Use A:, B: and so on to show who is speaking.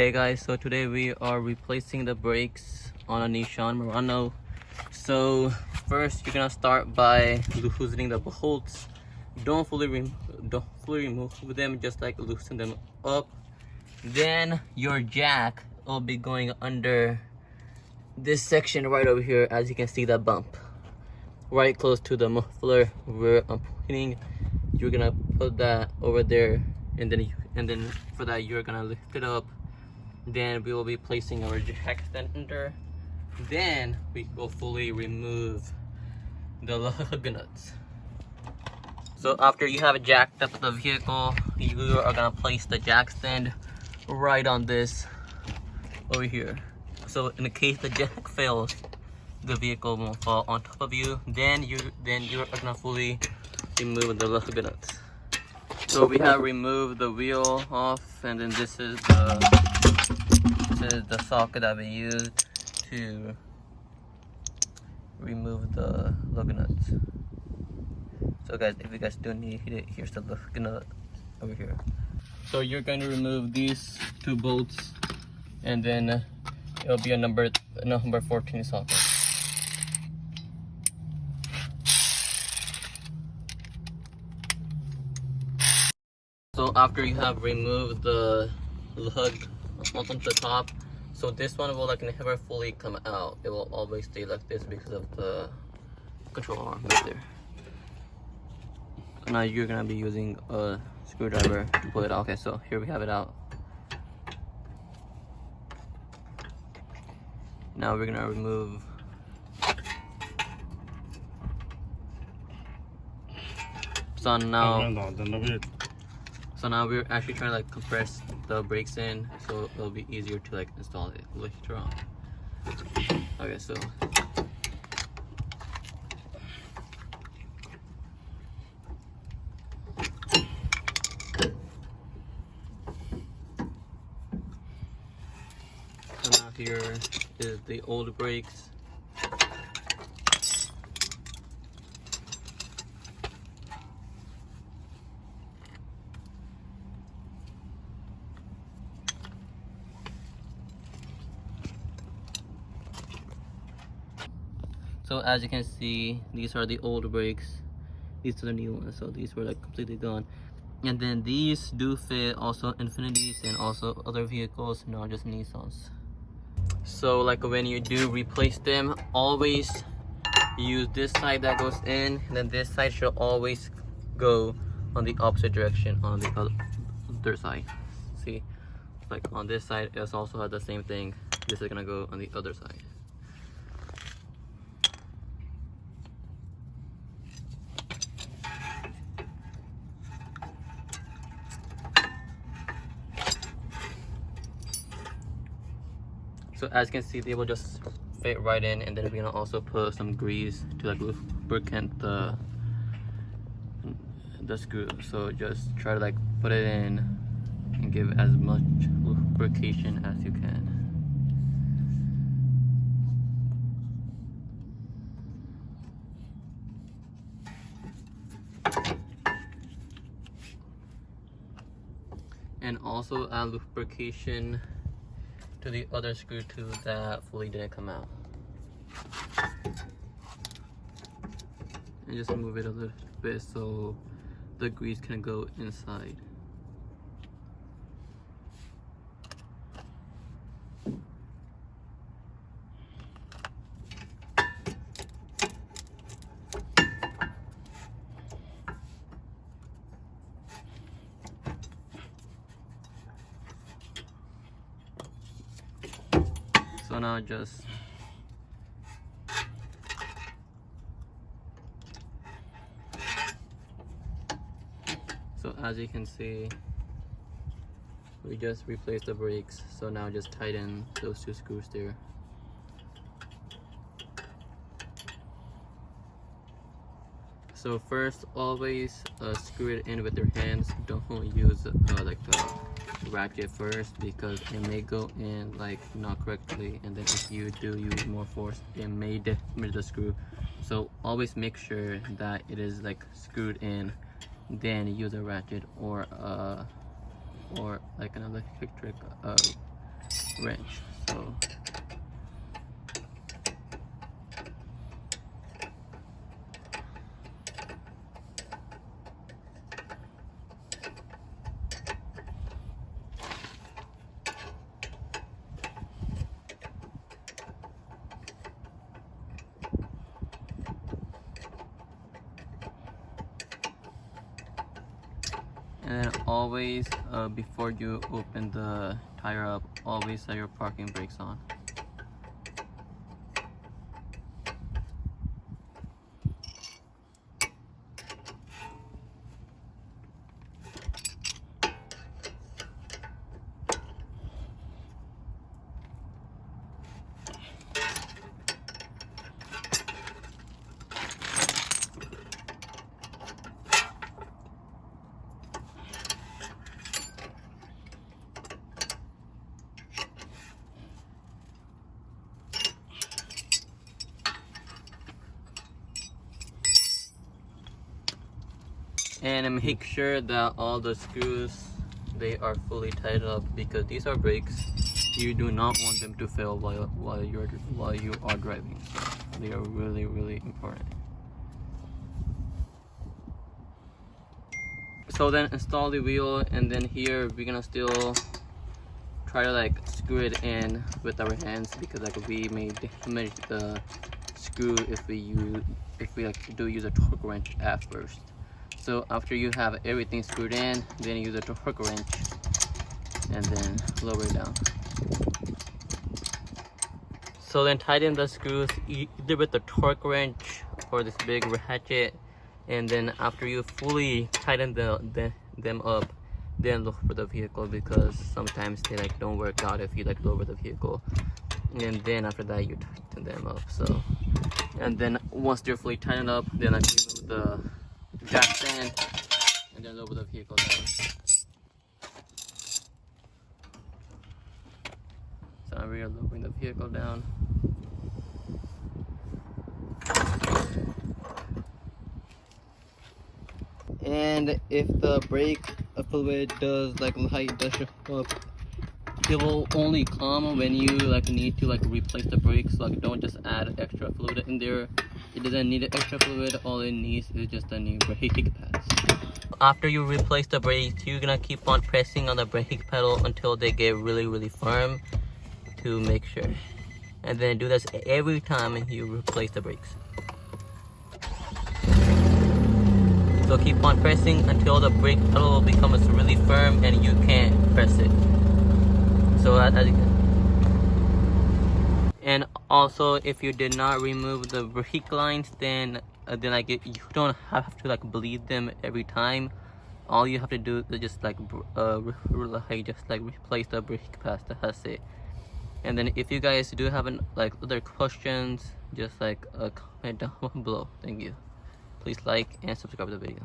A: Hey guys, so today we are replacing the brakes on a Nissan Murano. So first you're gonna start by loosening the bolts. Don't fully remove them, just like loosen them up. Then your jack will be going under this section right over here. As you can see, that bump right close to the muffler where I'm pointing. You're gonna put that over there, and then for that you're gonna lift it up. Then we will be placing our jack extender. Then we will fully remove the lug nuts. So after you have jacked up the vehicle, you are gonna place the jack stand right on this over here. So in the case the jack fails, the vehicle won't fall on top of you. Then you're gonna fully remove the lug nuts. So we have removed the wheel off, and then this is the socket that we used to remove the lug nuts. So guys, if you guys do need it, here's the lug nut over here. So you're going to remove these two bolts, and then it'll be a number 14 socket. So after you have removed the lug on the top, so this one will never fully come out. It will always stay like this because of the control arm right there. Now you're gonna be using a screwdriver to pull it out. Okay, so here we have it out. Now we're gonna remove so now we're actually trying to compress the brakes in, so it'll be easier to install it later on. Okay, so now here is the old brakes. So as you can see, these are the old brakes. These are the new ones. So these were completely gone. And then these do fit also Infinitis and also other vehicles, not just Nissans. So when you do replace them, always use this side that goes in, and then this side should always go on the opposite direction on the other side. See, on this side, it also has the same thing. This is gonna go on the other side. So as you can see, they will just fit right in, and then we're gonna also put some grease to lubricant the screw. So just try to put it in and give as much lubrication as you can. And also add lubrication to the other screw too that fully didn't come out. And just move it a little bit so the grease can go inside. So now so as you can see, we just replaced the brakes. So now just tighten those two screws there. So first, always screw it in with your hands. Don't use the ratchet first, because it may go in not correctly, and then if you do use more force, it may damage the screw. So always make sure that it is screwed in, then use a ratchet or an electric wrench. So and then always, before you open the tire up, always set your parking brakes on. And make sure that all the screws, they are fully tied up, because these are brakes. You do not want them to fail while you are driving. So they are really important. So then install the wheel, and then here we're gonna still try to like screw it in with our hands, because like we may damage the screw if we like do use a torque wrench at first. So after you have everything screwed in, then use a torque wrench and then lower it down. So then tighten the screws either with the torque wrench or this big ratchet, and then after you fully tighten them up, then lower the vehicle, because sometimes they like don't work out if you like lower the vehicle. And then after that you tighten them up. So, and then once they're fully tightened up, then like remove the jack stand and then lower the vehicle down. So now we are lowering the vehicle down. And if the brake fluid does like light does show up, it will only come when you like need to like replace the brakes. Like don't just add extra fluid in there. It doesn't need extra fluid. All it needs is just a new brake pads. After you replace the brakes, you're gonna keep on pressing on the brake pedal until they get really firm to make sure. And then do this every time you replace the brakes. So keep on pressing until the brake pedal becomes really firm and you can't press it. So as you can. And also, if you did not remove the brake lines, then like you don't have to like bleed them every time. All you have to do is just like replace the brake pads. That's it. And then if you guys do have like other questions, just like comment down below. Thank you. Please like and subscribe to the video.